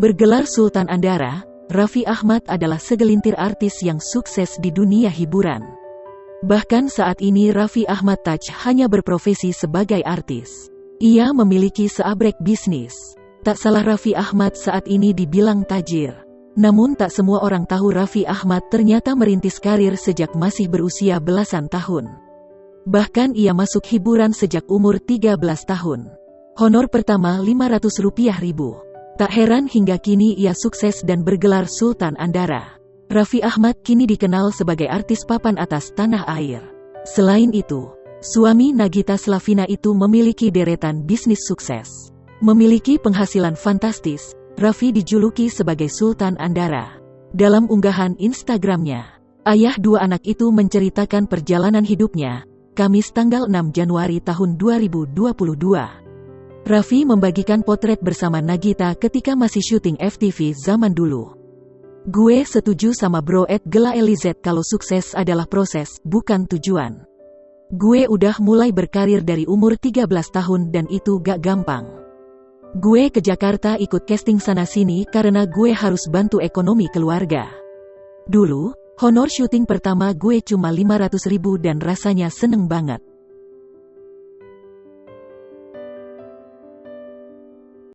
Bergelar Sultan Andara, Raffi Ahmad adalah segelintir artis yang sukses di dunia hiburan. Bahkan saat ini Raffi Ahmad tak hanya berprofesi sebagai artis. Ia memiliki seabrek bisnis. Tak salah Raffi Ahmad saat ini dibilang tajir. Namun tak semua orang tahu Raffi Ahmad ternyata merintis karir sejak masih berusia belasan tahun. Bahkan ia masuk hiburan sejak umur 13 tahun. Honor pertama Rp500.000. Tak heran hingga kini ia sukses dan bergelar Sultan Andara. Raffi Ahmad kini dikenal sebagai artis papan atas tanah air. Selain itu, suami Nagita Slavina itu memiliki deretan bisnis sukses. Memiliki penghasilan fantastis, Raffi dijuluki sebagai Sultan Andara. Dalam unggahan Instagramnya, ayah dua anak itu menceritakan perjalanan hidupnya, Kamis tanggal 6 Januari tahun 2022. Raffi membagikan potret bersama Nagita ketika masih syuting FTV zaman dulu. Gue setuju sama bro @Gela Elizet kalau sukses adalah proses, bukan tujuan. Gue udah mulai berkarir dari umur 13 tahun dan itu gak gampang. Gue ke Jakarta ikut casting sana-sini karena gue harus bantu ekonomi keluarga. Dulu, honor syuting pertama gue cuma 500.000 dan rasanya seneng banget.